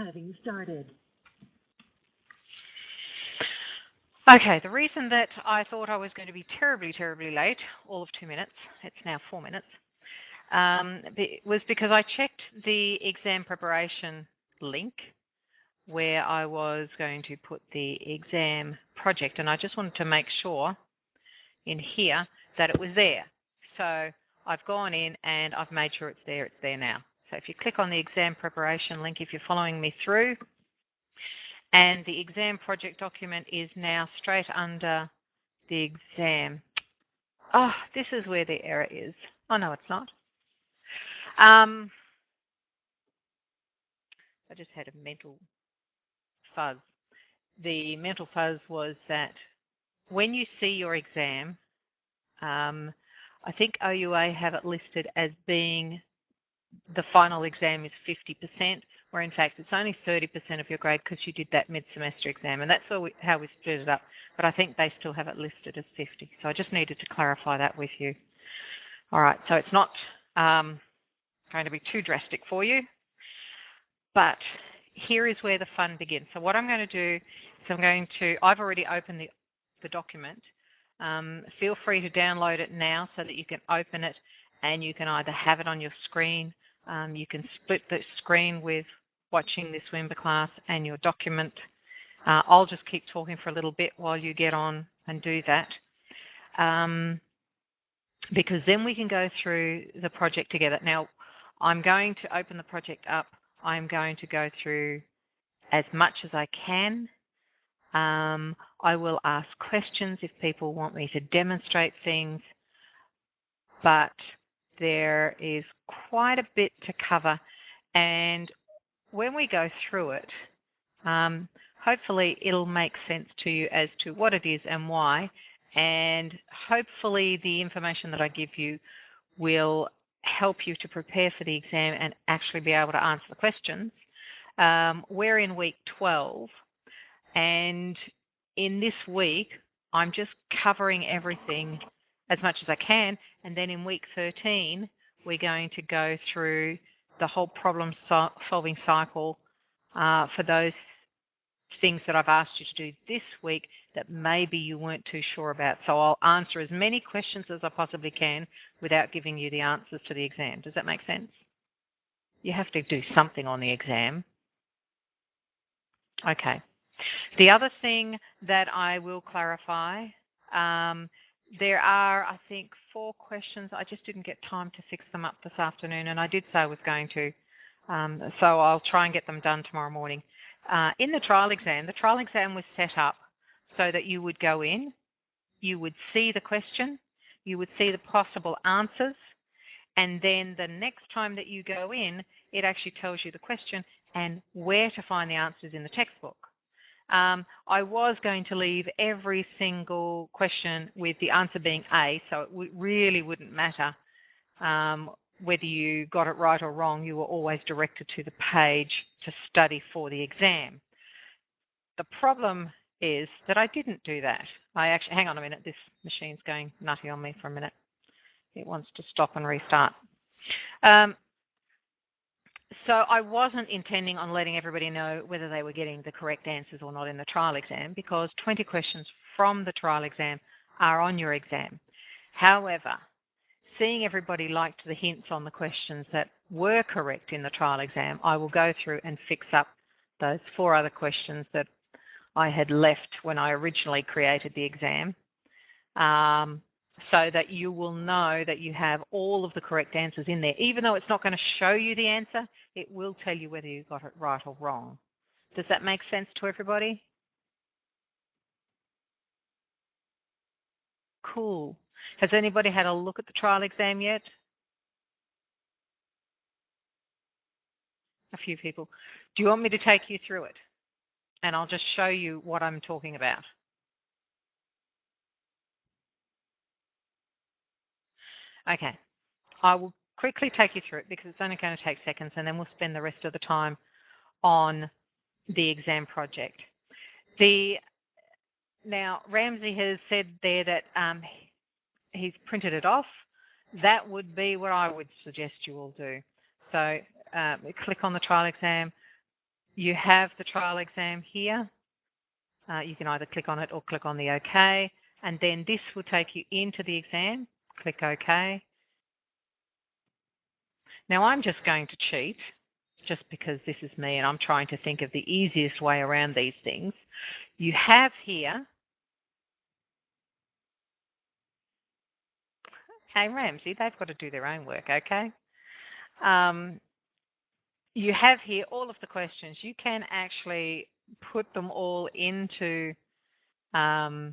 having started. Okay, the reason that I thought I was going to be terribly, terribly late, all of 2 minutes, it's now 4 minutes, was because I checked the exam preparation link where I was going to put the exam project, and I just wanted to make sure in here that it was there. So I've gone in and I've made sure it's there now. So if you click on the exam preparation link, if you're following me through, and the exam project document is now straight under the exam. Oh, this is where the error is. Oh, no, it's not. I just had a mental fuzz. The mental fuzz was that when you see your exam, I think OUA have it listed as being the final exam is 50%, where in fact it's only 30% of your grade because you did that mid-semester exam, and that's how we split it up. But I think they still have it listed as 50, so I just needed to clarify that with you. All right, so it's not going to be too drastic for you, but here is where the fun begins. So what I'm going to do is I've already opened the document. Feel free to download it now so that you can open it, and you can either have it on your screen. You can split the screen with watching this WIMBA class and your document. I'll just keep talking for a little bit while you get on and do that, because then we can go through the project together. Now, I'm going to open the project up. I'm going to go through as much as I can. I will ask questions if people want me to demonstrate things, but there is quite a bit to cover, and when we go through it, hopefully it'll make sense to you as to what it is and why, and hopefully the information that I give you will help you to prepare for the exam and actually be able to answer the questions. We're in week 12, and in this week I'm just covering everything as much as I can, and then in week 13 we're going to go through the whole problem-solving cycle for those things that I've asked you to do this week that maybe you weren't too sure about. So I'll answer as many questions as I possibly can without giving you the answers to the exam. Does that make sense? You have to do something on the exam. Okay. The other thing that I will clarify, there are, I think, 4 questions. I just didn't get time to fix them up this afternoon, and I did say I was going to, so I'll try and get them done tomorrow morning. In the trial exam was set up so that you would go in, you would see the question, you would see the possible answers, and then the next time that you go in, it actually tells you the question and where to find the answers in the textbook. I was going to leave every single question with the answer being A, so it really wouldn't matter whether you got it right or wrong. You were always directed to the page to study for the exam. The problem is that I didn't do that. Hang on a minute, this machine's going nutty on me for a minute. It wants to stop and restart. So I wasn't intending on letting everybody know whether they were getting the correct answers or not in the trial exam, because 20 questions from the trial exam are on your exam. However, seeing everybody liked the hints on the questions that were correct in the trial exam, I will go through and fix up those 4 other questions that I had left when I originally created the exam, so that you will know that you have all of the correct answers in there. Even though it's not going to show you the answer, it will tell you whether you got it right or wrong. Does that make sense to everybody? Cool. Has anybody had a look at the trial exam yet? A few people. Do you want me to take you through it? And I'll just show you what I'm talking about. Okay. I will quickly take you through it because it's only going to take seconds, and then we'll spend the rest of the time on the exam project. Now, Ramsey has said there that he's printed it off. That would be what I would suggest you all do. So click on the trial exam. You have the trial exam here. You can either click on it or click on the OK, and then this will take you into the exam. Click OK. Now I'm just going to cheat, just because this is me and I'm trying to think of the easiest way around these things. You have here, hey Ramsey, they've got to do their own work, okay? You have here all of the questions. You can actually put them all into a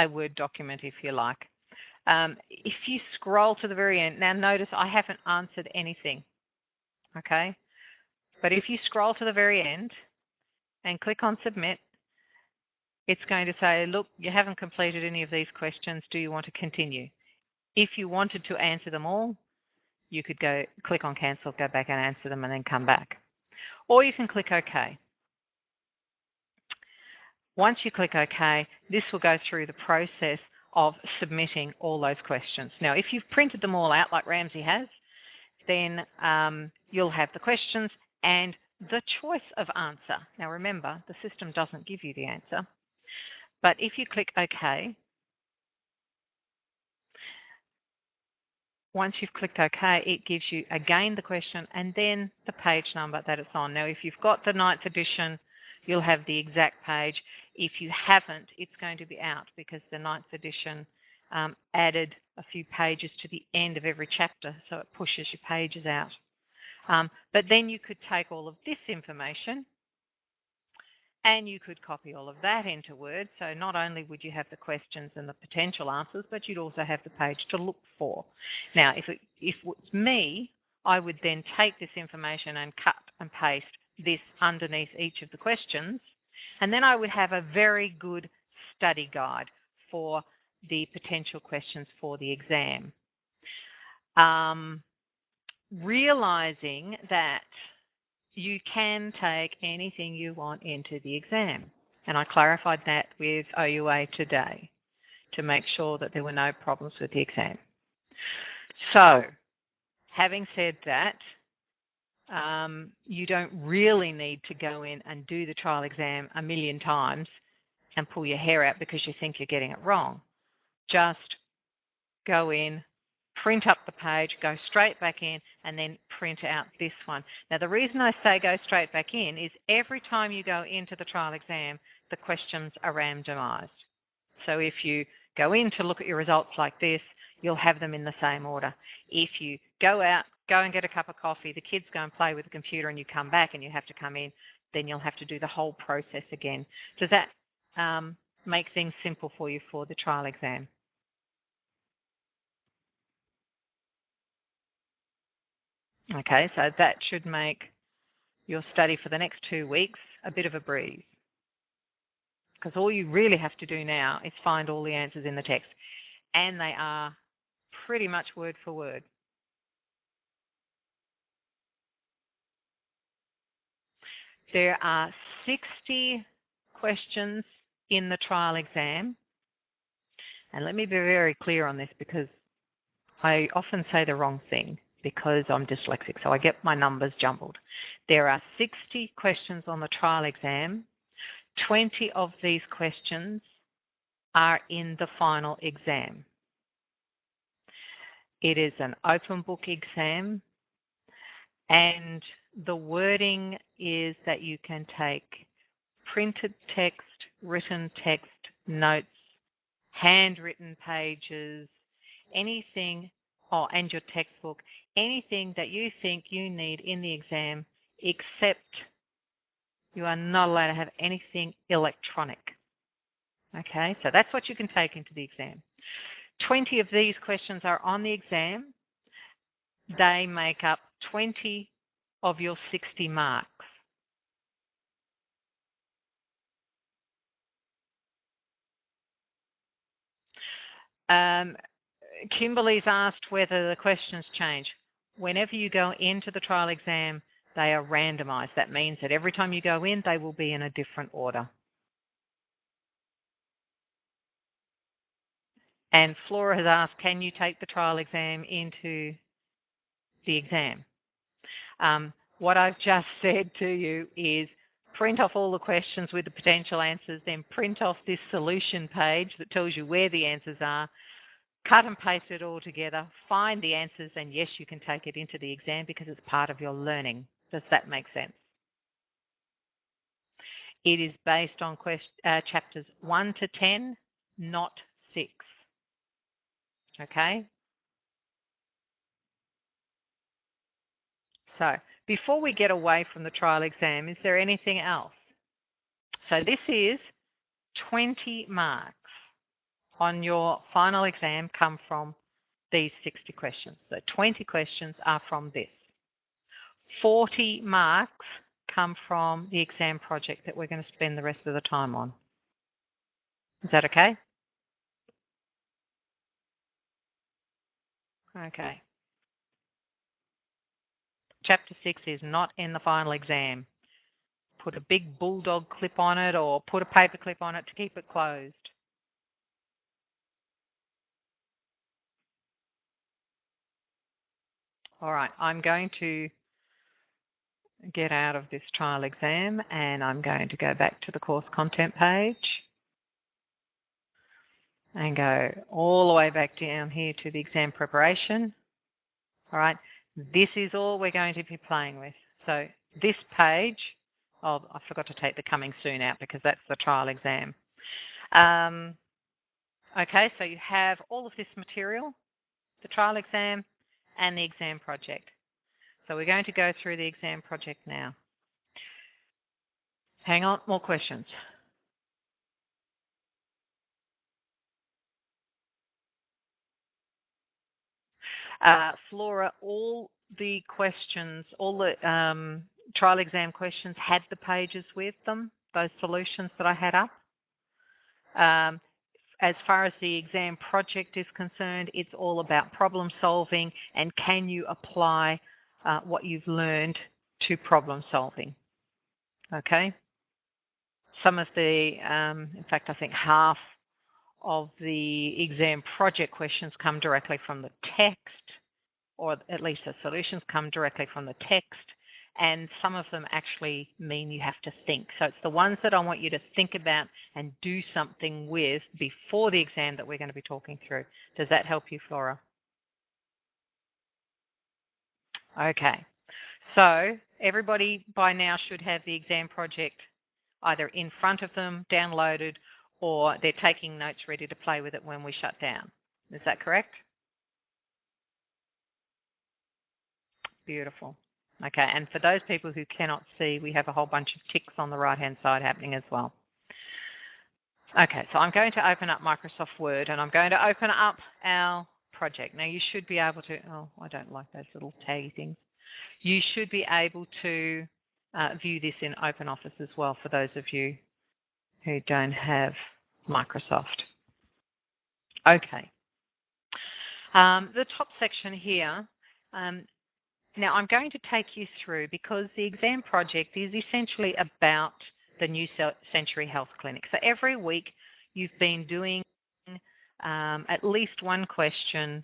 Word document if you like. If you scroll to the very end, now notice I haven't answered anything, okay? But if you scroll to the very end and click on Submit, it's going to say, look, you haven't completed any of these questions. Do you want to continue? If you wanted to answer them all, you could go click on Cancel, go back and answer them, and then come back. Or you can click OK. Once you click OK, this will go through the process of submitting all those questions. Now, if you've printed them all out like Ramsey has, then you'll have the questions and the choice of answer. Now, remember, the system doesn't give you the answer. But if you click OK, once you've clicked OK, it gives you, again, the question and then the page number that it's on. Now, if you've got the 9th edition, you'll have the exact page. If you haven't, it's going to be out because the 9th edition added a few pages to the end of every chapter, so it pushes your pages out. But then you could take all of this information and you could copy all of that into Word. So not only would you have the questions and the potential answers, but you'd also have the page to look for. Now, if it's me, I would then take this information and cut and paste this underneath each of the questions, and then I would have a very good study guide for the potential questions for the exam. Realizing that you can take anything you want into the exam. And I clarified that with OUA today to make sure that there were no problems with the exam. So, having said that, you don't really need to go in and do the trial exam a million times and pull your hair out because you think you're getting it wrong. Just go in, print up the page, go straight back in, and then print out this one. Now, the reason I say go straight back in is every time you go into the trial exam, the questions are randomized. So if you go in to look at your results like this, you'll have them in the same order. If you go out, go and get a cup of coffee, the kids go and play with the computer, and you come back and you have to come in, then you'll have to do the whole process again. Does that make things simple for you for the trial exam? Okay, so that should make your study for the next 2 weeks a bit of a breeze. Because all you really have to do now is find all the answers in the text. And they are pretty much word for word. There are 60 questions in the trial exam. And let me be very clear on this because I often say the wrong thing because I'm dyslexic, so I get my numbers jumbled. There are 60 questions on the trial exam. 20 of these questions are in the final exam. It is an open book exam, and the wording is that you can take printed text, written text, notes, handwritten pages, anything, and your textbook, anything that you think you need in the exam, except you are not allowed to have anything electronic. Okay, so that's what you can take into the exam. 20 of these questions are on the exam. They make up 20 of your 60 marks. Kimberly's asked whether the questions change. Whenever you go into the trial exam, they are randomized. That means that every time you go in, they will be in a different order. And Flora has asked, can you take the trial exam into the exam? what I've just said to you is print off all the questions with the potential answers, then print off this solution page that tells you where the answers are, cut and paste it all together, find the answers, and yes, you can take it into the exam because it's part of your learning. Does that make sense? It is based on chapters 1 to 10, not 6. Okay? So, before we get away from the trial exam, is there anything else? So this is 20 marks on your final exam come from these 60 questions. So 20 questions are from this. 40 marks come from the exam project that we're going to spend the rest of the time on. Is that okay? Okay. Chapter 6 is not in the final exam. Put a big bulldog clip on it or put a paper clip on it to keep it closed. All right, I'm going to get out of this trial exam and I'm going to go back to the course content page and go all the way back down here to the exam preparation. All right, this is all we're going to be playing with. So this page, oh, I forgot to take the coming soon out because that's the trial exam. Okay, so you have all of this material, the trial exam and the exam project. So we're going to go through the exam project now. Hang on, more questions. Flora, all the questions, all the trial exam questions had the pages with them, those solutions that I had up. As far as the exam project is concerned, it's all about problem solving and can you apply what you've learned to problem solving. Okay? Some of the, in fact, I think half of the exam project questions come directly from the text, or at least the solutions come directly from the text, and some of them actually mean you have to think. So it's the ones that I want you to think about and do something with before the exam that we're going to be talking through. Does that help you, Flora? Okay. So everybody by now should have the exam project either in front of them, downloaded, or they're taking notes ready to play with it when we shut down. Is that correct? Beautiful. Okay, and for those people who cannot see, we have a whole bunch of ticks on the right-hand side happening as well. Okay, so I'm going to open up Microsoft Word and I'm going to open up our project. Now you should be able to, oh, I don't like those little taggy things. You should be able to view this in OpenOffice as well for those of you who don't have Microsoft. Okay. The top section here, now I'm going to take you through because the exam project is essentially about the New Century Health Clinic. So every week you've been doing at least one question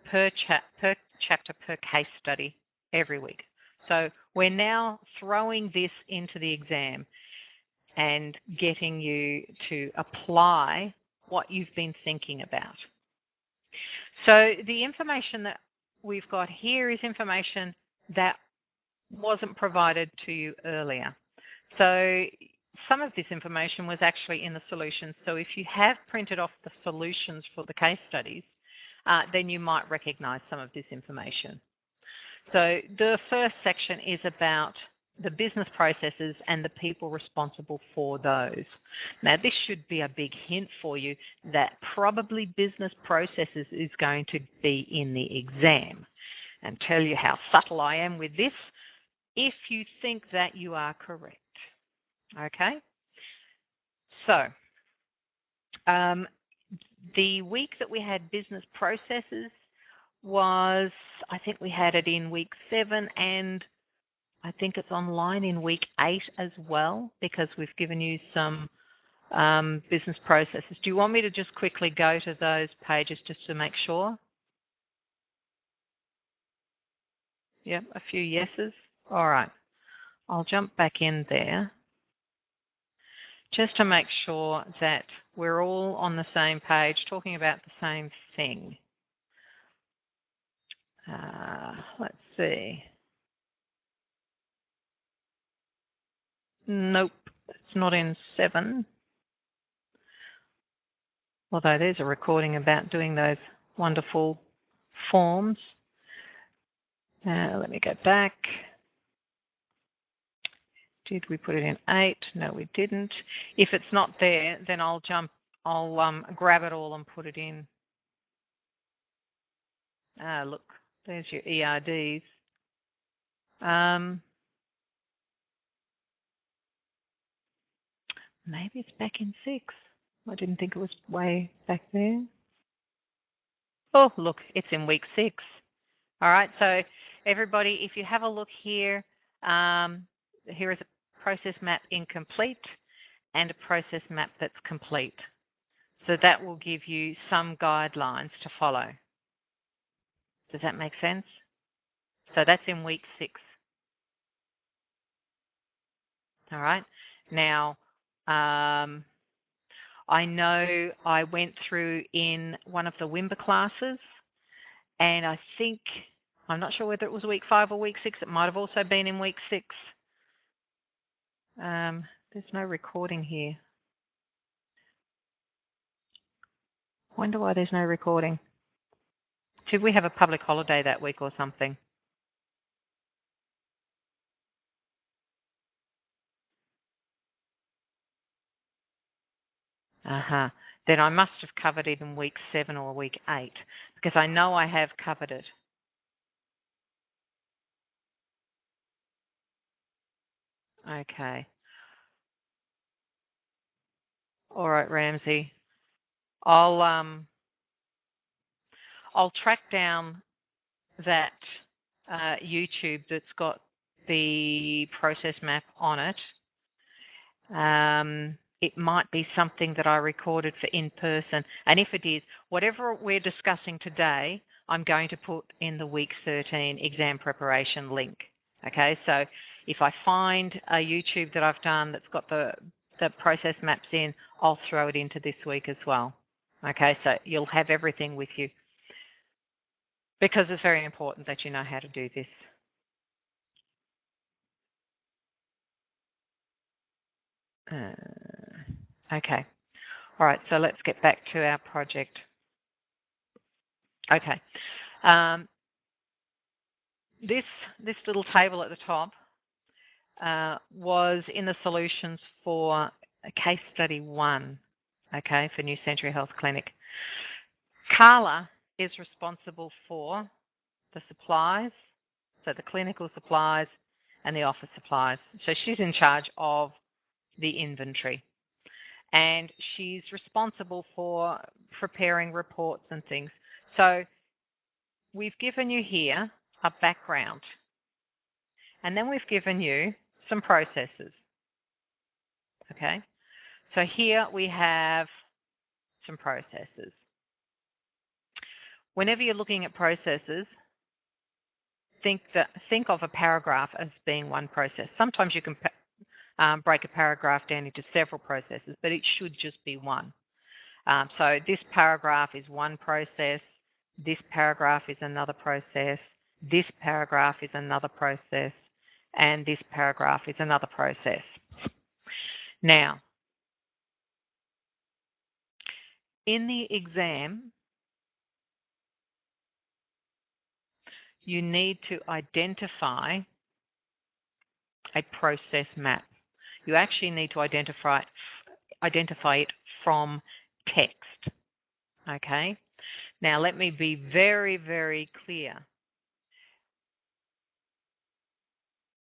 per chapter per case study every week. So we're now throwing this into the exam and getting you to apply what you've been thinking about. So the information that we've got here is information that wasn't provided to you earlier. So some of this information was actually in the solutions. So if you have printed off the solutions for the case studies, then you might recognize some of this information. So the first section is about the business processes and the people responsible for those. Now, this should be a big hint for you that probably business processes is going to be in the exam. And tell you how subtle I am with this if you think that you are correct. Okay? So, the week that we had business processes was, I think we had it in week 7 and I think it's online in week 8 as well because we've given you some business processes. Do you want me to just quickly go to those pages just to make sure? Yeah, a few yeses. All right, I'll jump back in there just to make sure that we're all on the same page, talking about the same thing. Let's see. Nope, it's not in 7. Although there's a recording about doing those wonderful forms. Let me go back. Did we put it in 8? No, we didn't. If it's not there, then I'll grab it all and put it in. Look, there's your ERDs. Maybe it's back in 6. I didn't think it was way back there. Oh, look, it's in week 6. All right, so everybody, if you have a look here, here is a process map incomplete and a process map that's complete. So that will give you some guidelines to follow. Does that make sense? So that's in week 6. All right. Now, I know I went through in one of the WIMBA classes, and I think, I'm not sure whether it was week 5 or week 6. It might have also been in week 6. There's no recording here. I wonder why there's no recording. Did we have a public holiday that week or something? Then I must have covered it in week 7 or week 8, because I know I have covered it. Okay. All right, Ramsey. I'll track down that YouTube that's got the process map on it. It might be something that I recorded for in person. And if it is, whatever we're discussing today, I'm going to put in the week 13 exam preparation link. Okay, so if I find a YouTube that I've done that's got the process maps in, I'll throw it into this week as well. Okay, so you'll have everything with you, because it's very important that you know how to do this. Okay. All right, so let's get back to our project. Okay. This little table at the top was in the solutions for case study 1, okay, for New Century Health Clinic. Carla is responsible for the supplies, so the clinical supplies and the office supplies. So she's in charge of the inventory. And she's responsible for preparing reports and things. So we've given you here a background. And then we've given you some processes. Okay? So here we have some processes. Whenever you're looking at processes, think of a paragraph as being one process. Sometimes you can break a paragraph down into several processes, but it should just be one. So this paragraph is one process, this paragraph is another process, this paragraph is another process, and this paragraph is another process. Now, in the exam, you need to identify a process map. You actually need to identify it from text. Okay? Now, let me be very, very clear.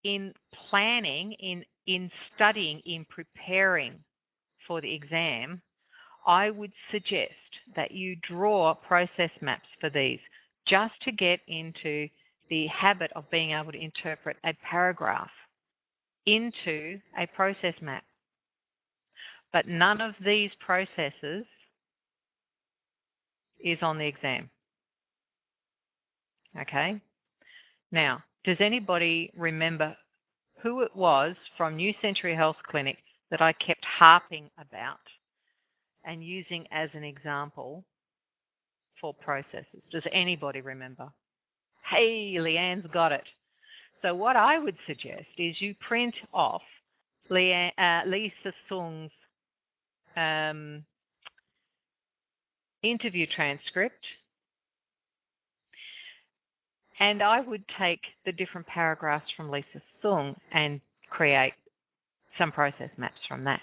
In planning, in studying, in preparing for the exam, I would suggest that you draw process maps for these, just to get into the habit of being able to interpret a paragraph into a process map. But none of these processes is on the exam. Okay? Now, Does anybody remember who it was from New Century Health Clinic that I kept harping about and using as an example for processes? Does anybody remember? Hey, Leanne's got it. So what I would suggest is you print off Lisa Sung's interview transcript, and I would take the different paragraphs from Lisa Sung and create some process maps from that.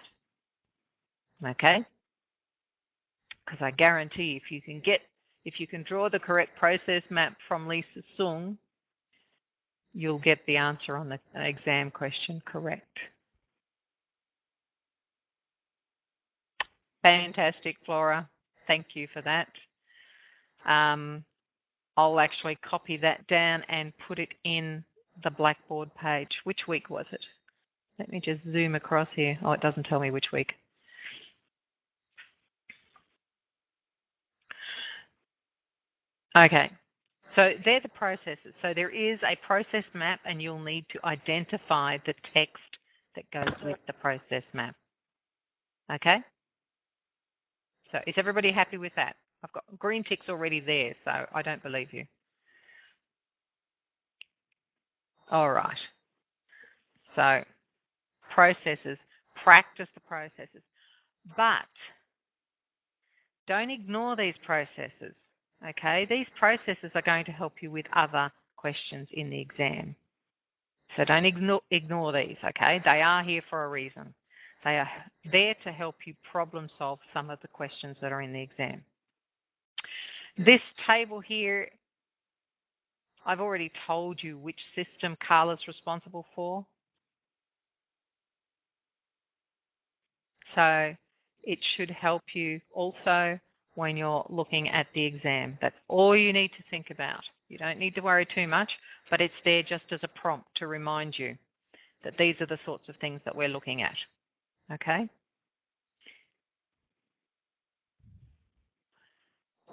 Okay? Because I guarantee if you can draw the correct process map from Lisa Sung, you'll get the answer on the exam question correct. Fantastic, Flora. Thank you for that. I'll actually copy that down and put it in the Blackboard page. Which week was it? Let me just zoom across here. Oh, it doesn't tell me which week. Okay, so they're the processes. So there is a process map, and you'll need to identify the text that goes with the process map. Okay? So is everybody happy with that? I've got green ticks already there, so I don't believe you. All right. So processes, practice the processes. But don't ignore these processes, okay? These processes are going to help you with other questions in the exam. So don't ignore these, okay? They are here for a reason. They are there to help you problem solve some of the questions that are in the exam. This table here, I've already told you which system Carla's responsible for. So it should help you also when you're looking at the exam. That's all you need to think about. You don't need to worry too much, but it's there just as a prompt to remind you that these are the sorts of things that we're looking at. Okay?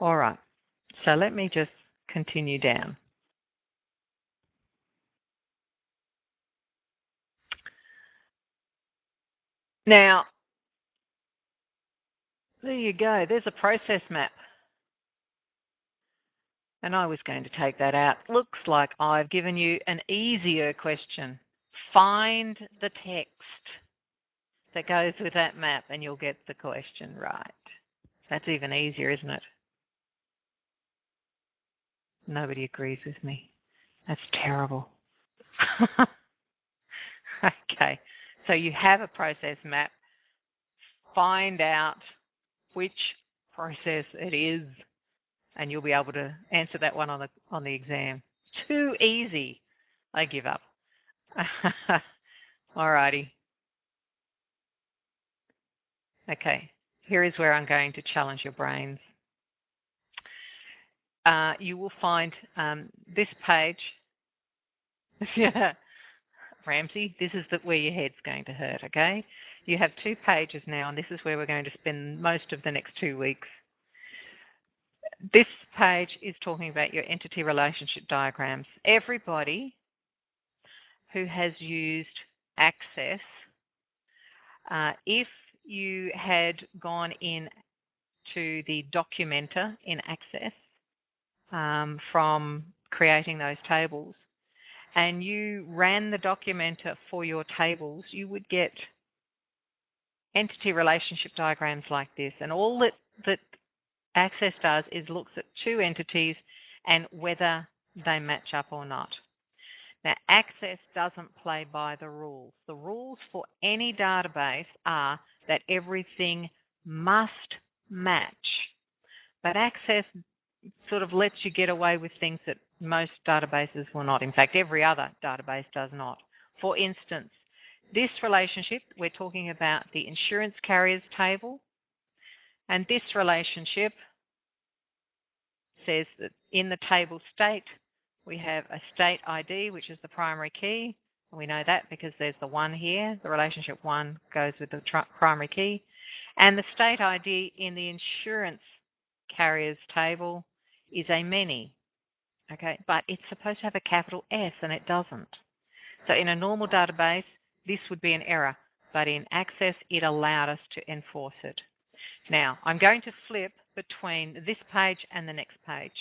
All right. So let me just continue down. Now, there you go. There's a process map. And I was going to take that out. Looks like I've given you an easier question. Find the text that goes with that map and you'll get the question right. That's even easier, isn't it? Nobody agrees with me. That's terrible. Okay, so you have a process map. Find out which process it is, and you'll be able to answer that one on the exam. Too easy. I give up. Alrighty. Okay, here is where I'm going to challenge your brains. You will find this page. Ramsey, this is where your head's going to hurt, okay? You have 2 pages now, and this is where we're going to spend most of the next 2 weeks. This page is talking about your entity relationship diagrams. Everybody who has used Access, if you had gone in to the Documenter in Access from creating those tables, and you ran the Documenter for your tables, you would get entity relationship diagrams like this. And all that Access does is looks at 2 entities and whether they match up or not. Now, Access doesn't play by the rules. The rules for any database are that everything must match. But Access sort of lets you get away with things that most databases will not. In fact, every other database does not. For instance, this relationship, we're talking about the insurance carriers table, and this relationship says that in the table state, we have a state ID, which is the primary key. And we know that because there's the 1 here. The relationship 1 goes with the primary key. And the state ID in the insurance carriers table is a many. okay? But it's supposed to have a capital S and it doesn't. So in a normal database, this would be an error, but in Access, it allowed us to enforce it. Now, I'm going to flip between this page and the next page.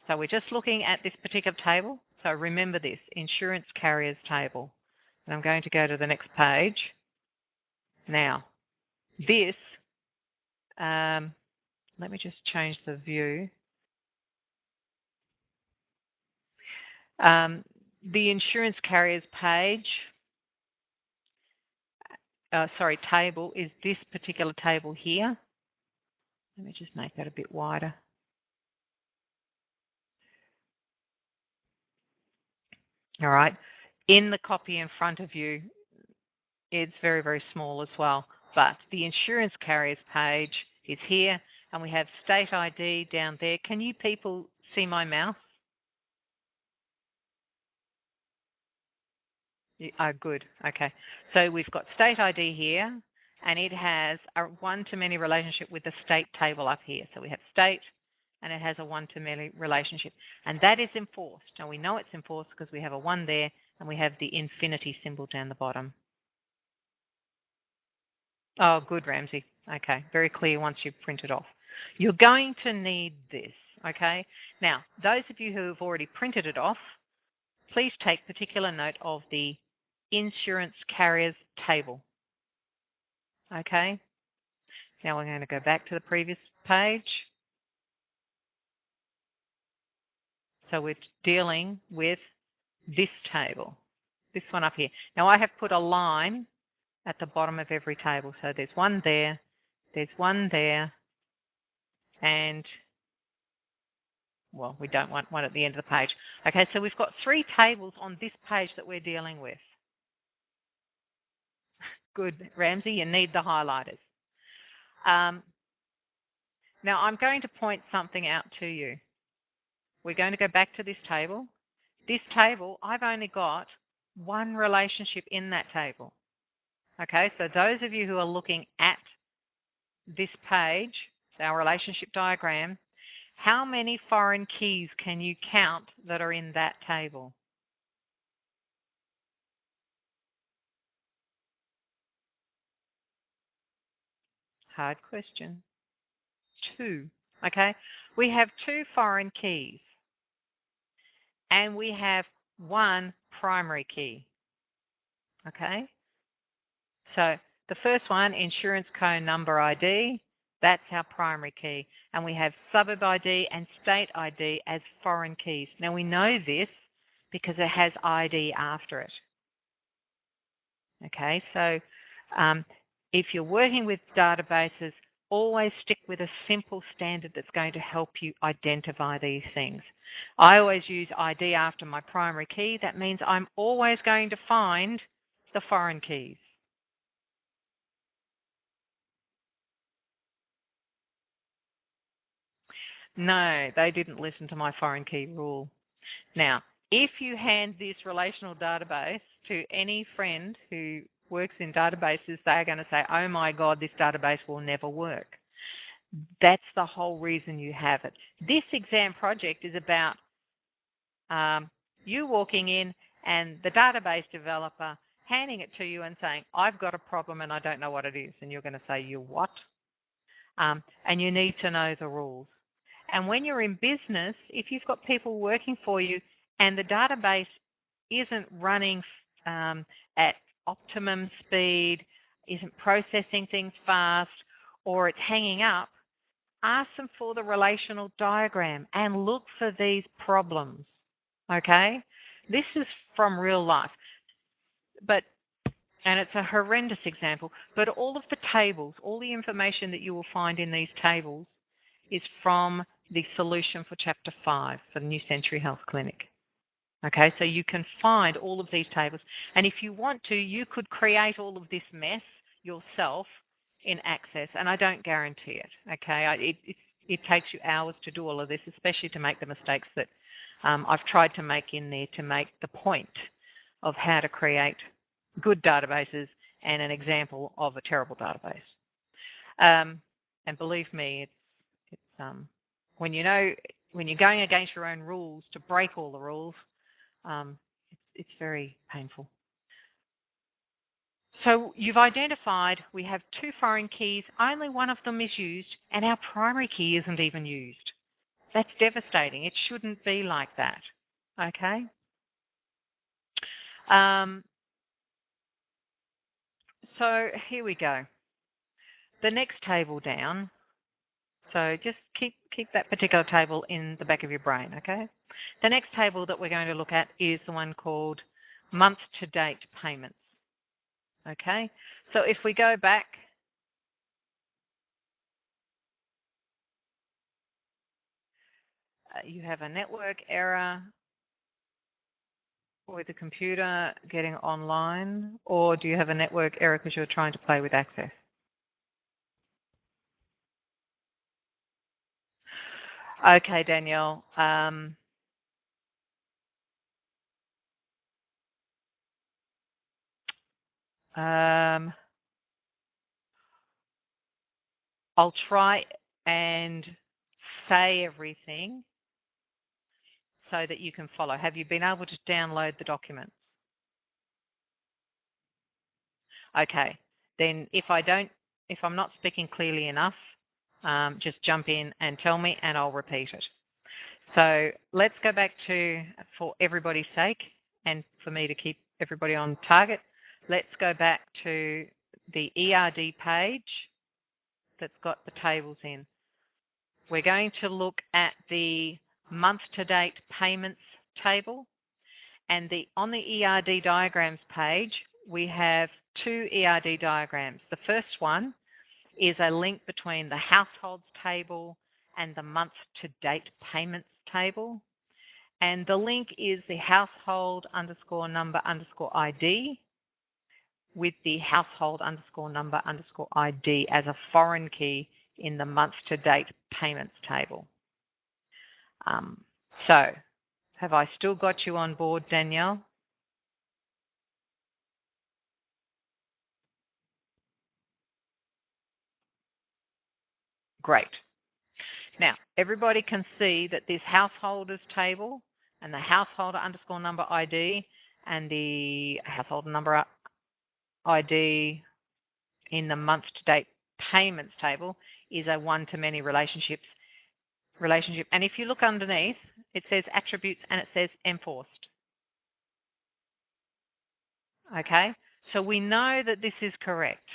So we're just looking at this particular table. So remember this, insurance carriers table. And I'm going to go to the next page. Now, this, let me just change the view. The insurance carriers page, table is this particular table here. Let me just make that a bit wider. All right. In the copy in front of you, it's very, very small as well. But the insurance carriers page is here, and we have state ID down there. Can you people see my mouse? Oh, good. Okay. So we've got state ID here, and it has a one-to-many relationship with the state table up here. So we have state, and it has a one-to-many relationship. And that is enforced. Now, we know it's enforced because we have a 1 there, and we have the infinity symbol down the bottom. Oh, good, Ramsey. Okay, very clear once you've printed off. You're going to need this, okay? Now, those of you who have already printed it off, please take particular note of the insurance carriers table, okay? Now we're going to go back to the previous page. So we're dealing with this table, this one up here. Now I have put a line at the bottom of every table. So there's one there, and, well, we don't want one at the end of the page. Okay, so we've got 3 tables on this page that we're dealing with. Good, Ramsey, you need the highlighters. Now I'm going to point something out to you. We're going to go back to this table. This table, I've only got one relationship in that table. Okay, so those of you who are looking at this page, our relationship diagram, how many foreign keys can you count that are in that table? Hard question. 2. Okay, we have 2 foreign keys, and we have 1 primary key. Okay, so the first one, insurance code number ID, that's our primary key. And we have suburb ID and state ID as foreign keys. Now we know this because it has ID after it. Okay, so if you're working with databases, always stick with a simple standard that's going to help you identify these things. I always use ID after my primary key. That means I'm always going to find the foreign keys. No, they didn't listen to my foreign key rule. Now, if you hand this relational database to any friend who works in databases, they're going to say, oh my God, this database will never work. That's the whole reason you have it. This exam project is about you walking in and the database developer handing it to you and saying, I've got a problem and I don't know what it is. And you're going to say, you what? And you need to know the rules. And when you're in business, if you've got people working for you and the database isn't running at optimum speed, isn't processing things fast, or it's hanging up, ask them for the relational diagram and look for these problems, okay? This is from real life, and it's a horrendous example, but all of the tables, all the information that you will find in these tables is from the solution for Chapter 5 for the New Century Health Clinic. Okay, so you can find all of these tables. And if you want to, you could create all of this mess yourself in Access, and I don't guarantee it. Okay, it takes you hours to do all of this, especially to make the mistakes that I've tried to make in there to make the point of how to create good databases and an example of a terrible database. And believe me, it's when you know when you're going against your own rules to break all the rules, it's very painful. So you've identified we have 2 foreign keys, only one of them is used, and our primary key isn't even used. That's devastating. It shouldn't be like that. Okay? So here we go. The next table down. So just keep that particular table in the back of your brain, okay? The next table that we're going to look at is the one called month-to-date payments. Okay? So if we go back, you have a network error with the computer getting online, or do you have a network error because you're trying to play with Access? Okay, Danielle. I'll try and say everything so that you can follow. Have you been able to download the documents? Okay. Then if I'm not speaking clearly enough, just jump in and tell me and I'll repeat it. So let's go back to, for everybody's sake and for me to keep everybody on target, let's go back to the ERD page that's got the tables in. We're going to look at the month-to-date payments table, and on the ERD diagrams page, we have 2 ERD diagrams. The first one is a link between the households table and the month-to-date payments table, and the link is the household underscore number underscore ID with the household underscore number underscore ID as a foreign key in the month-to-date payments table. So, have I still got you on board, Danielle? Great. Now, everybody can see that this householders table and the householder underscore number ID and the householder number ID in the month-to-date payments table is a one-to-many relationship. And if you look underneath, it says attributes and it says enforced. Okay, so we know that this is correct.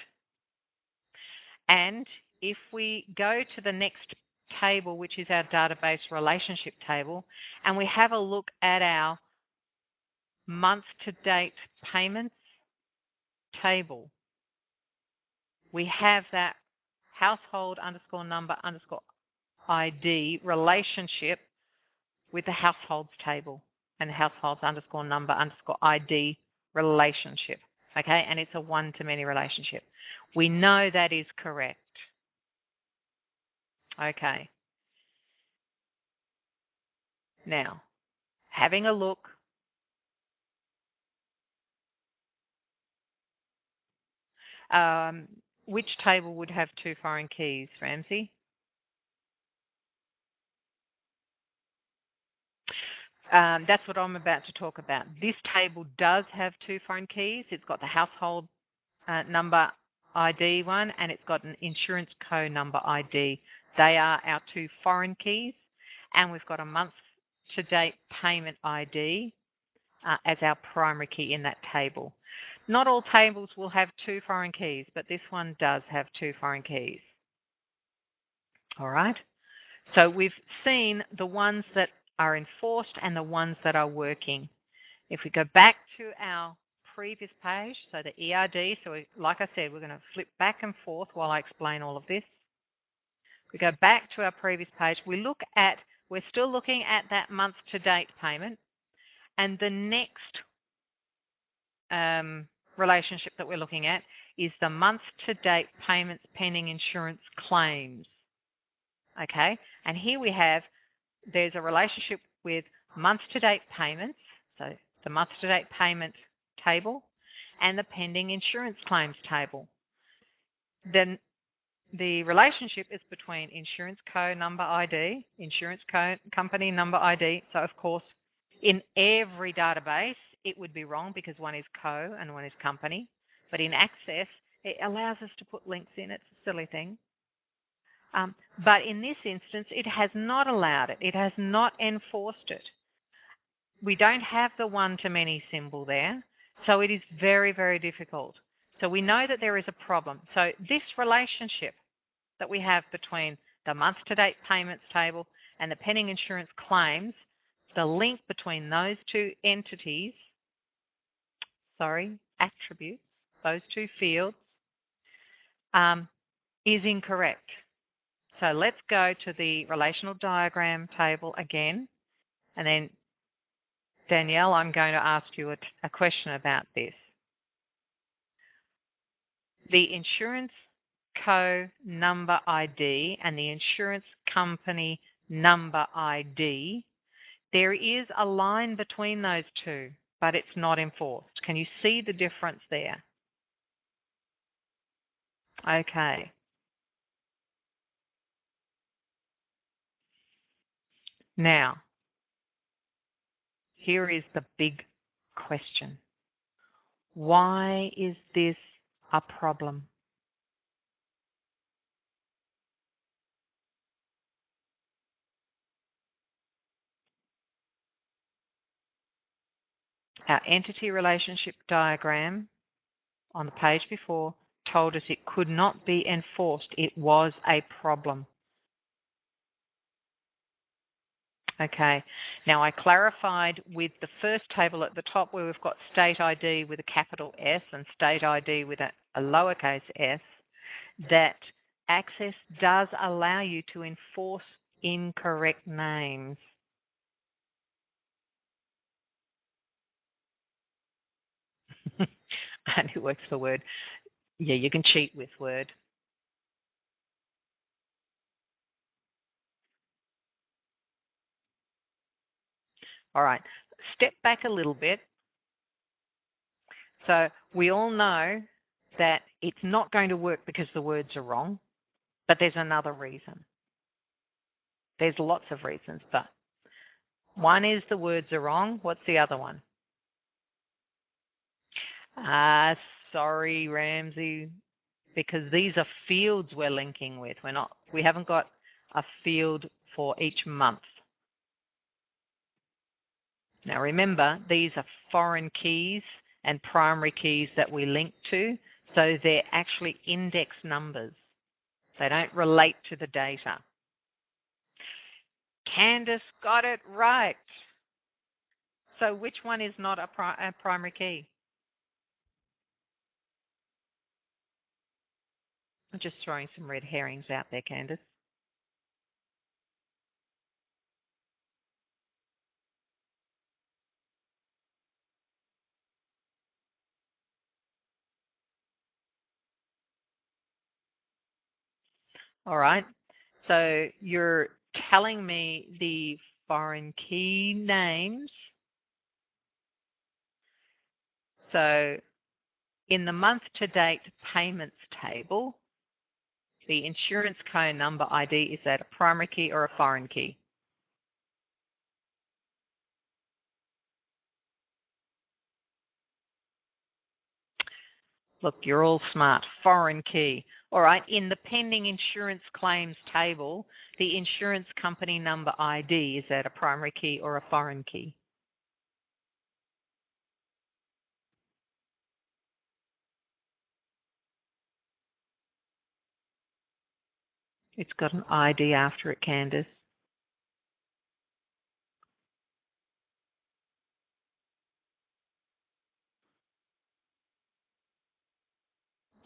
And if we go to the next table, which is our database relationship table, and we have a look at our month-to-date payments table, we have that household underscore number underscore ID relationship with the households table and the households underscore number underscore ID relationship. Okay, and it's a one-to-many relationship. We know that is correct. Okay. Now, having a look, which table would have 2 foreign keys, Ramsey? That's what I'm about to talk about. This table does have 2 foreign keys. It's got the household number ID one, and it's got an insurance co number ID. They are our 2 foreign keys, and we've got a month-to-date payment ID as our primary key in that table. Not all tables will have 2 foreign keys, but this one does have 2 foreign keys. All right. So we've seen the ones that are enforced and the ones that are working. If we go back to our previous page, so the ERD, so like I said, we're going to flip back and forth while I explain all of this. We go back to our previous page. We're still looking at that month-to-date payment, and the next relationship that we're looking at is the month-to-date payments pending insurance claims. Okay, and here there's a relationship with month-to-date payments, so the month-to-date payment table, and the pending insurance claims table. Then the relationship is between insurance number ID, company number ID. So, of course, in every database, it would be wrong because one is co and one is company. But in Access, it allows us to put links in. It's a silly thing. But in this instance, it has not allowed it. It has not enforced it. We don't have the one-to-many symbol there, so it is very, very difficult. So we know that there is a problem. So this relationship that we have between the month-to-date payments table and the pending insurance claims, the link between those two entities, attributes, those two fields, is incorrect. So let's go to the relational diagram table again, and then Danielle, I'm going to ask you a question about this. The insurance co number ID and the insurance company number ID, there is a line between those two, but it's not enforced. Can you see the difference there? Okay. Now, here is the big question. Why is this a problem? Our entity relationship diagram on the page before told us it could not be enforced. It was a problem. Okay, now I clarified with the first table at the top where we've got state ID with a capital S and state ID with a lowercase s, that Access does allow you to enforce incorrect names. And it works for Word. Yeah, you can cheat with Word. All right, step back a little bit. So we all know that it's not going to work because the words are wrong, but there's another reason. There's lots of reasons, but one is the words are wrong. What's the other one? Sorry, Ramsey, because these are fields we're linking with. We haven't got a field for each month. Now remember, these are foreign keys and primary keys that we link to, so they're actually index numbers. They don't relate to the data. Candice got it right. So which one is not a primary key? I'm just throwing some red herrings out there, Candice. All right. So you're telling me the foreign key names. So in the month-to-date payments table, the insurance co number ID, is that a primary key or a foreign key? Look, you're all smart. Foreign key. All right, in the pending insurance claims table, the insurance company number ID, is that a primary key or a foreign key? It's got an ID after it, Candice.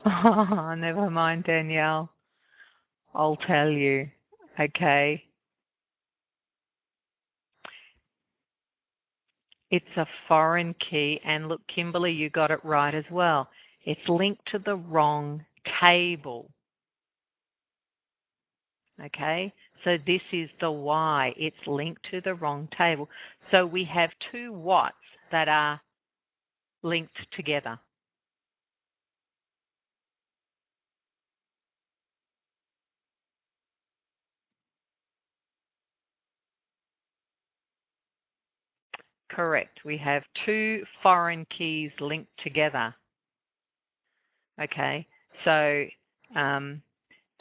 Oh, never mind, Danielle. I'll tell you. Okay. It's a foreign key. And look, Kimberly, you got it right as well. It's linked to the wrong table. Okay. So this is the why. It's linked to the wrong table. So we have two whats that are linked together. Correct. We have two foreign keys linked together. Okay, so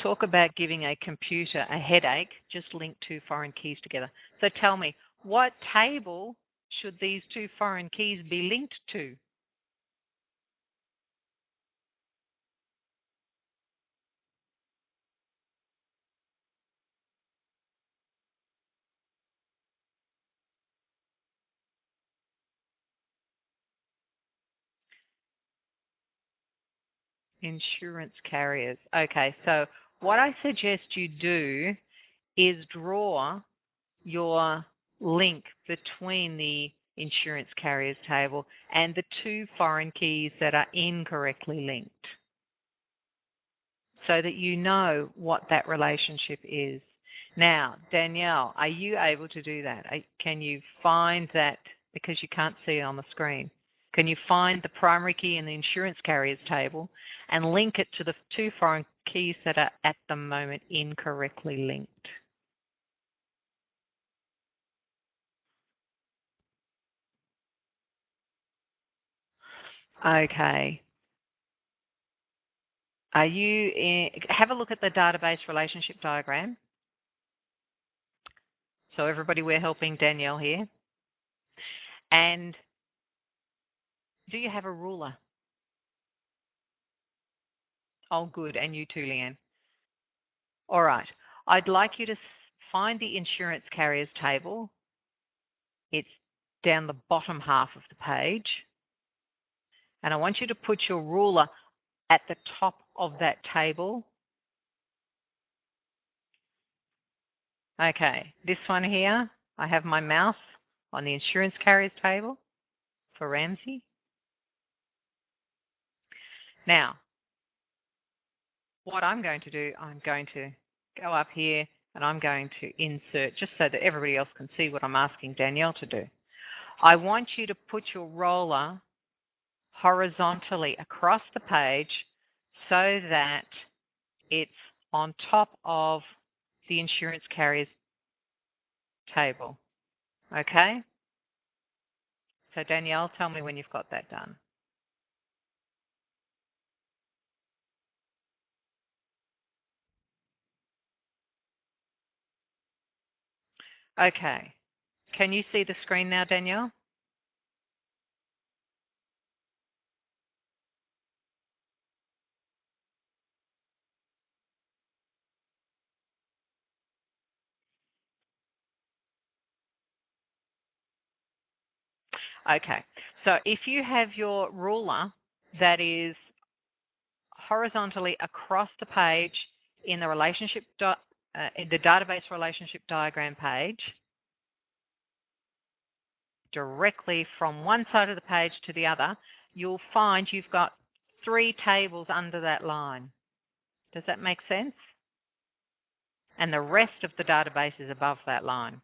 talk about giving a computer a headache, just link two foreign keys together. So tell me, what table should these two foreign keys be linked to? Insurance carriers. Okay, so what I suggest you do is draw your link between the insurance carriers table and the two foreign keys that are incorrectly linked so that you know what that relationship is. Now, Danielle, are you able to do that? Can you find that, because you can't see it on the screen, can you find the primary key in the insurance carriers table and link it to the two foreign keys that are at the moment incorrectly linked? Okay. Have a look at the database relationship diagram. So everybody, we're helping Danielle here. And do you have a ruler? Oh, good. And you too, Leanne. All right. I'd like you to find the insurance carriers table. It's down the bottom half of the page. And I want you to put your ruler at the top of that table. Okay, this one here, I have my mouse on the insurance carriers table for Ramsey. Now, what I'm going to do, I'm going to go up here and I'm going to insert, just so that everybody else can see what I'm asking Danielle to do. I want you to put your roller horizontally across the page so that it's on top of the insurance carriers table. Okay? So Danielle, tell me when you've got that done. Okay. Can you see the screen now, Danielle? Okay. So if you have your ruler that is horizontally across the page in the in the database relationship diagram page, directly from one side of the page to the other, you'll find you've got three tables under that line. Does that make sense? And the rest of the database is above that line.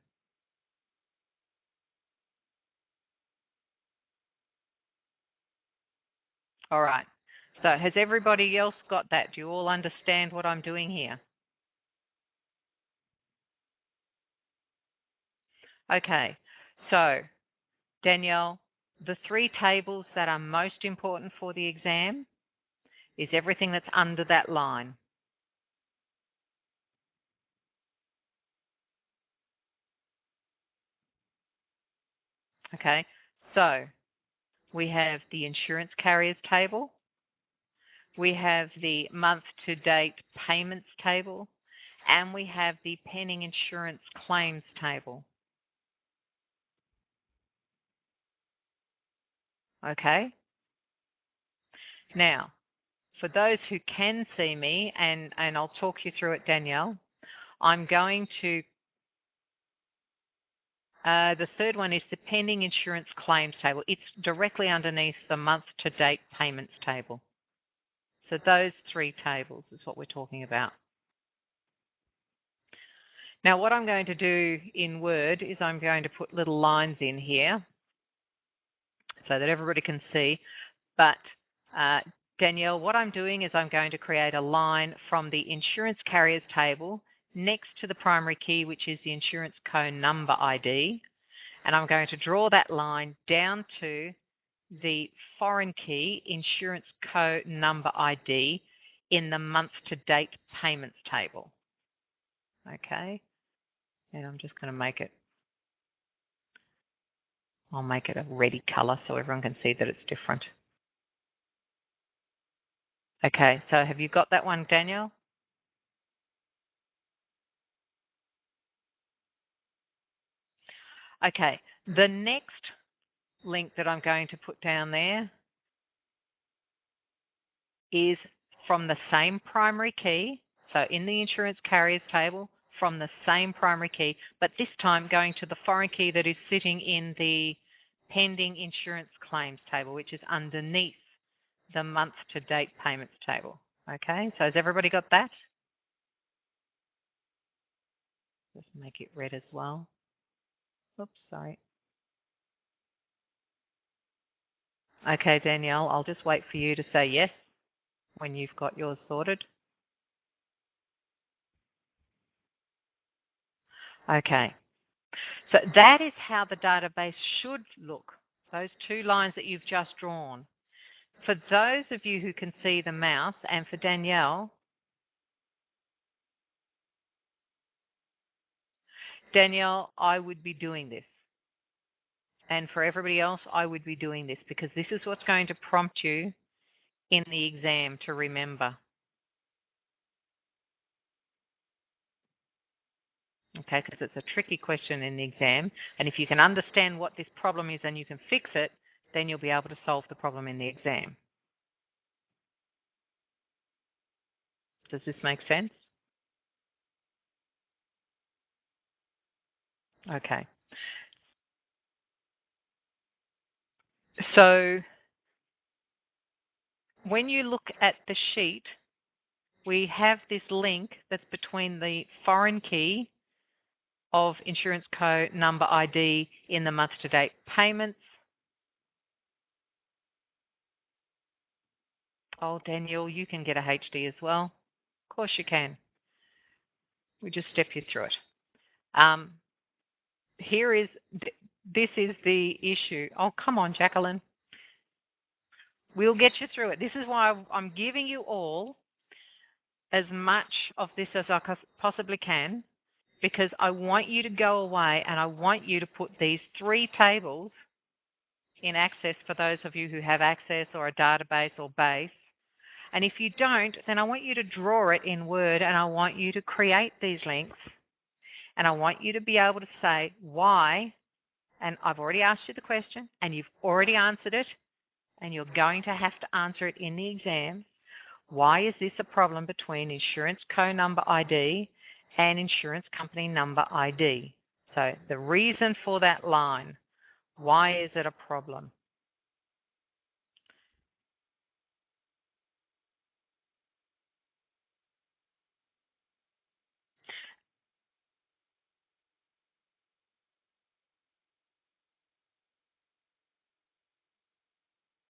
All right. So has everybody else got that? Do you all understand what I'm doing here? Okay. So, Danielle, the three tables that are most important for the exam is everything that's under that line. Okay. So, we have the insurance carriers table. We have the month-to-date payments table, and we have the pending insurance claims table. Okay? Now, for those who can see me, and I'll talk you through it, Danielle, I'm going to, the third one is the pending insurance claims table. It's directly underneath the month-to-date payments table. So those three tables is what we're talking about. Now, what I'm going to do in Word is I'm going to put little lines in here so that everybody can see. But Danielle, what I'm doing is I'm going to create a line from the insurance carriers table next to the primary key, which is the insurance co number ID. And I'm going to draw that line down to the foreign key insurance code number ID in the month to date payments table. Okay, and I'm just going to make it, I'll make it a reddy color so everyone can see that it's different. Okay, so have you got that one, Danielle? Okay, the next link that I'm going to put down there is from the same primary key, so in the insurance carriers table, from the same primary key, but this time going to the foreign key that is sitting in the pending insurance claims table, which is underneath the month to date payments table. Okay, so has everybody got that? Just make it red as well. Oops, sorry. Okay, Danielle, I'll just wait for you to say yes when you've got yours sorted. Okay, so that is how the database should look, those two lines that you've just drawn. For those of you who can see the mouse, and for Danielle, I would be doing this. And for everybody else, I would be doing this because this is what's going to prompt you in the exam to remember. Okay, because it's a tricky question in the exam. And if you can understand what this problem is and you can fix it, then you'll be able to solve the problem in the exam. Does this make sense? Okay. So when you look at the sheet, we have this link that's between the foreign key of insurance code number ID in the month to date payments. Oh, Danielle, you can get a HD as well. Of course you can. We just step you through it. This is the issue. Oh, come on, Jacqueline. We'll get you through it. This is why I'm giving you all as much of this as I possibly can, because I want you to go away and I want you to put these three tables in Access for those of you who have Access or a database or base. And if you don't, then I want you to draw it in Word and I want you to create these links and I want you to be able to say why, and I've already asked you the question and you've already answered it and you're going to have to answer it in the exam. Why is this a problem between insurance code number ID and insurance company number ID? So the reason for that line, why is it a problem?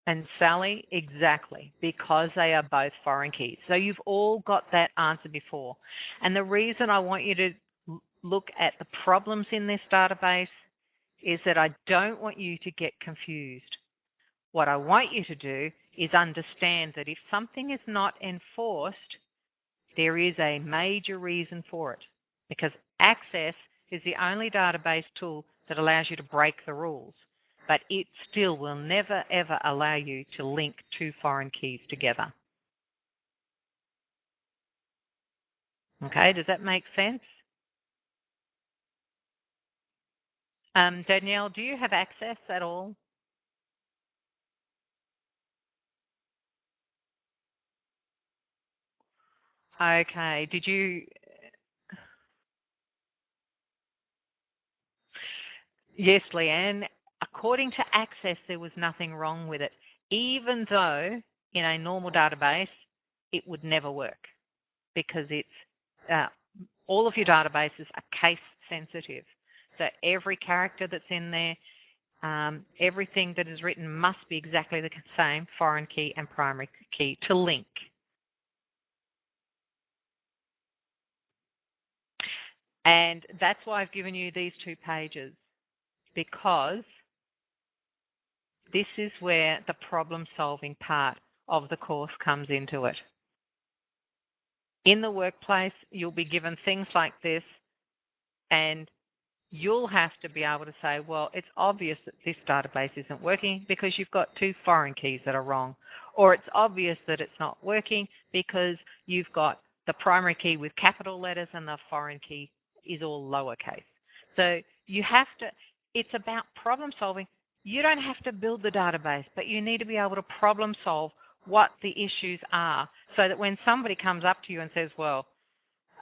And Sally, exactly, because they are both foreign keys. So you've all got that answer before. And the reason I want you to look at the problems in this database is that I don't want you to get confused. What I want you to do is understand that if something is not enforced, there is a major reason for it, because Access is the only database tool that allows you to break the rules, but it still will never, ever allow you to link two foreign keys together. Okay, does that make sense? Danielle, do you have Access at all? Okay, did you? Yes, Leanne. According to Access, there was nothing wrong with it, even though in a normal database, it would never work because it's all of your databases are case sensitive. So every character that's in there, everything that is written must be exactly the same foreign key and primary key to link. And that's why I've given you these 2 pages. because this is where the problem-solving part of the course comes into it. In the workplace, you'll be given things like this, and you'll have to be able to say, well, it's obvious that this database isn't working because you've got 2 foreign keys that are wrong. Or it's obvious that it's not working because you've got the primary key with capital letters and the foreign key is all lowercase. So you have to, it's about problem solving. You don't have to build the database, but you need to be able to problem solve what the issues are so that when somebody comes up to you and says, well,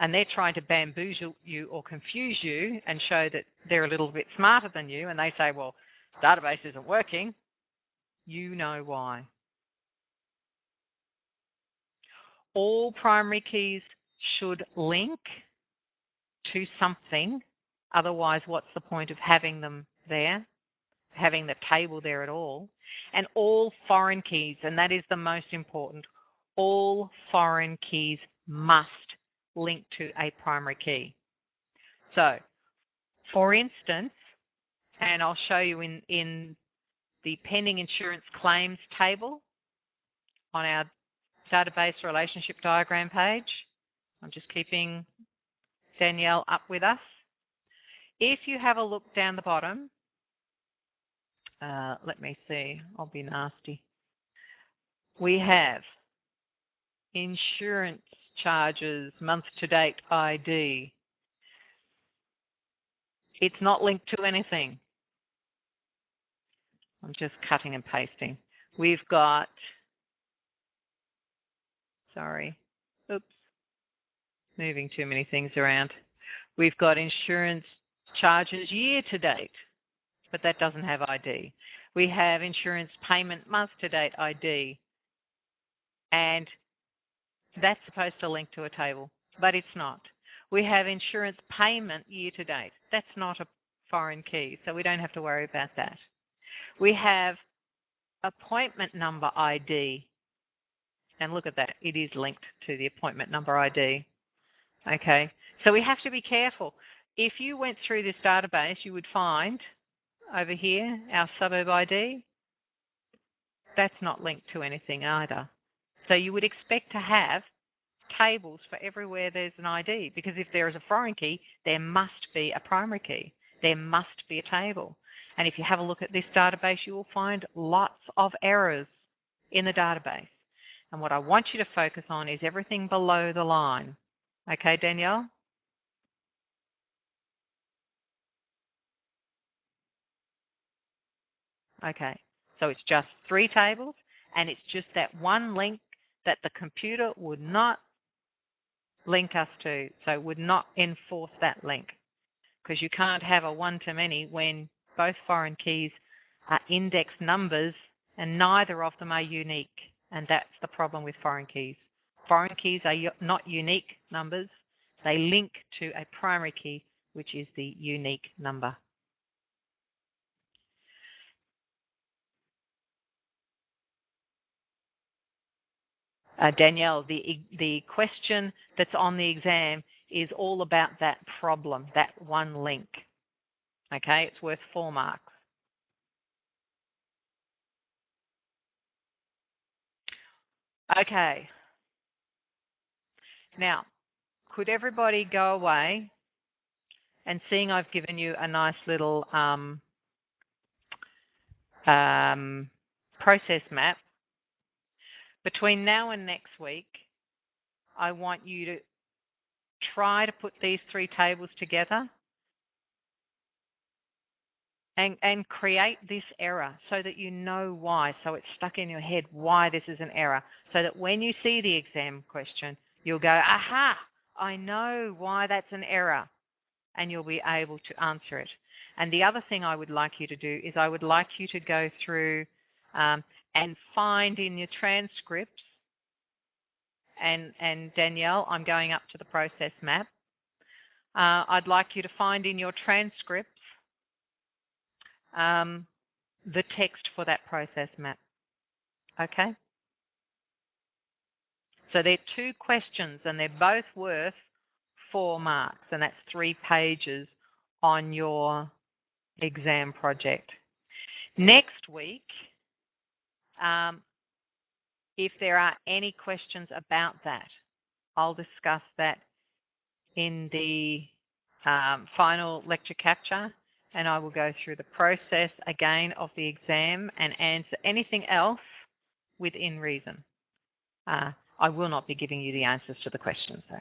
and they're trying to bamboozle you or confuse you and show that they're a little bit smarter than you, and they say, well, database isn't working, you know why. All primary keys should link to something. Otherwise, what's the point of having them there, having the table there at all? And all foreign keys, and that is the most important, all foreign keys must link to a primary key. So, for instance, and I'll show you in the pending insurance claims table on our database relationship diagram page. I'm just keeping Danielle up with us. If you have a look down the bottom, let me see, I'll be nasty. We have insurance charges, month-to-date ID. It's not linked to anything. I'm just cutting and pasting. We've got, moving too many things around. We've got insurance charges year-to-date, but that doesn't have ID. We have insurance payment month-to-date ID, and that's supposed to link to a table, but it's not. We have insurance payment year-to-date. That's not a foreign key, so we don't have to worry about that. We have appointment number ID, and look at that. It is linked to the appointment number ID. Okay, so we have to be careful. If you went through this database, you would find over here our suburb ID. That's not linked to anything either. So you would expect to have tables for everywhere there's an ID, because if there is a foreign key, there must be a primary key. There must be a table. And if you have a look at this database, you will find lots of errors in the database. And what I want you to focus on is everything below the line. Okay, Danielle? Okay, so it's just 3 tables, and it's just that one link that the computer would not link us to, so would not enforce that link, because you can't have a one-to-many when both foreign keys are index numbers and neither of them are unique, and that's the problem with foreign keys. Foreign keys are not unique numbers. They link to a primary key, which is the unique number. Danielle, the question that's on the exam is all about that problem, that one link. Okay, it's worth 4 marks. Okay. Now, could everybody go away and, seeing I've given you a nice little process map, between now and next week, I want you to try to put these 3 tables together and create this error so that you know why, so it's stuck in your head why this is an error, so that when you see the exam question, you'll go, aha, I know why that's an error, and you'll be able to answer it. And the other thing I would like you to do is I would like you to go through and find in your transcripts, and Danielle, I'm going up to the process map. I'd like you to find in your transcripts the text for that process map. Okay? So they're 2 questions, and they're both worth 4 marks, and that's 3 pages on your exam project. Next week, if there are any questions about that, I'll discuss that in the final lecture capture, and I will go through the process again of the exam and answer anything else within reason. I will not be giving you the answers to the questions, though.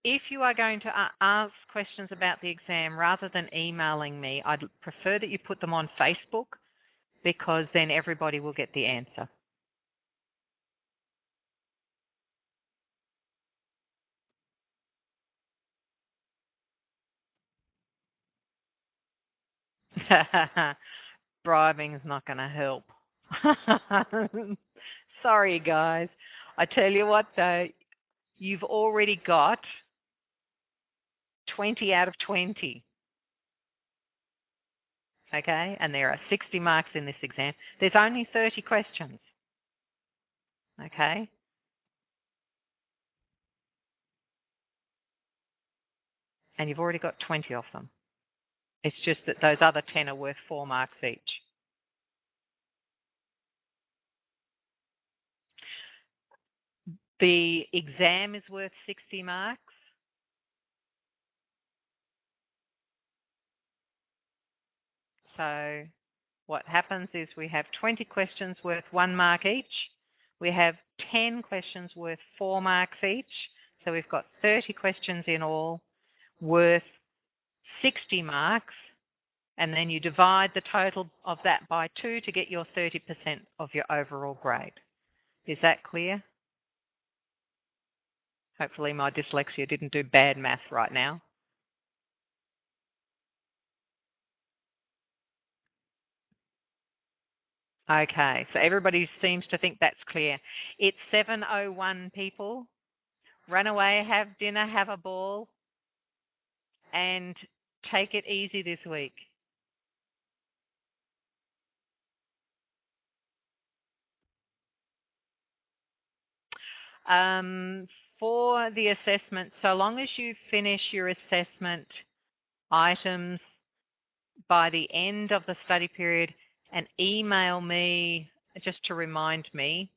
If you are going to ask questions about the exam, rather than emailing me, I'd prefer that you put them on Facebook, because then everybody will get the answer. Bribing is not going to help. Sorry, guys. I tell you what, though, you've already got 20 out of 20. Okay? And there are 60 marks in this exam. There's only 30 questions. Okay? And you've already got 20 of them. It's just that those other 10 are worth 4 marks each. The exam is worth 60 marks. So what happens is we have 20 questions worth 1 mark each. We have 10 questions worth 4 marks each. So we've got 30 questions in all worth 60 marks. And then you divide the total of that by 2 to get your 30% of your overall grade. Is that clear? Hopefully my dyslexia didn't do bad math right now. Okay, so everybody seems to think that's clear. It's 7:01, people. Run away, have dinner, have a ball, and take it easy this week. For the assessment, so long as you finish your assessment items by the end of the study period and email me just to remind me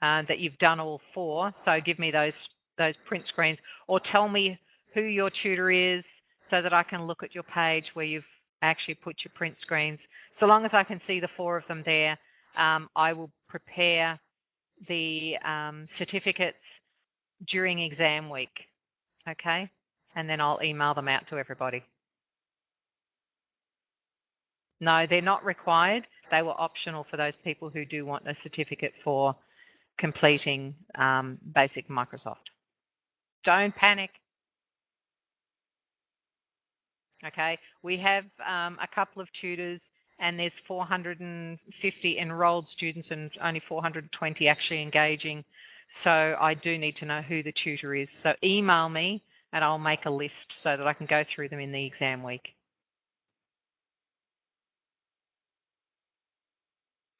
that you've done all 4. So give me those print screens, or tell me who your tutor is so that I can look at your page where you've actually put your print screens. So long as I can see the 4 of them there, I will prepare the certificates during exam week, okay? And then I'll email them out to everybody. No, they're not required. They were optional for those people who do want a certificate for completing basic Microsoft. Don't panic. Okay, we have a couple of tutors, and there's 450 enrolled students and only 420 actually engaging. So I do need to know who the tutor is. So email me and I'll make a list so that I can go through them in the exam week.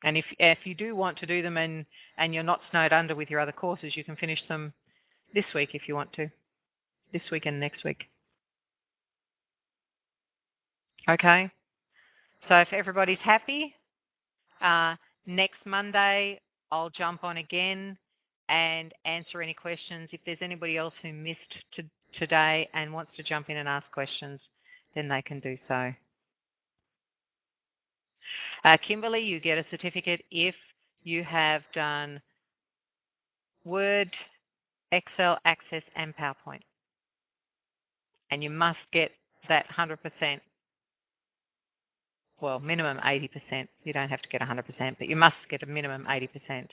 And if you do want to do them and you're not snowed under with your other courses, you can finish them this week if you want to. This week and next week. Okay. So if everybody's happy, next Monday I'll jump on again and answer any questions. If there's anybody else who missed today and wants to jump in and ask questions, then they can do so. Kimberly, you get a certificate if you have done Word, Excel, Access, and PowerPoint. And you must get that 100%, well, minimum 80%. You don't have to get 100%, but you must get a minimum 80%.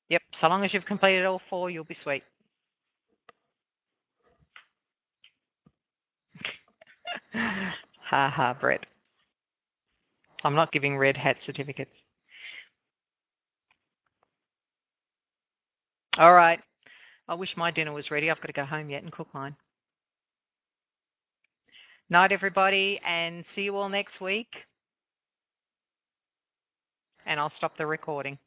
Yep, so long as you've completed all 4, you'll be sweet. Ha ha, Brett. I'm not giving red hat certificates. All right. I wish my dinner was ready. I've got to go home yet and cook mine. Night, everybody, and see you all next week. And I'll stop the recording.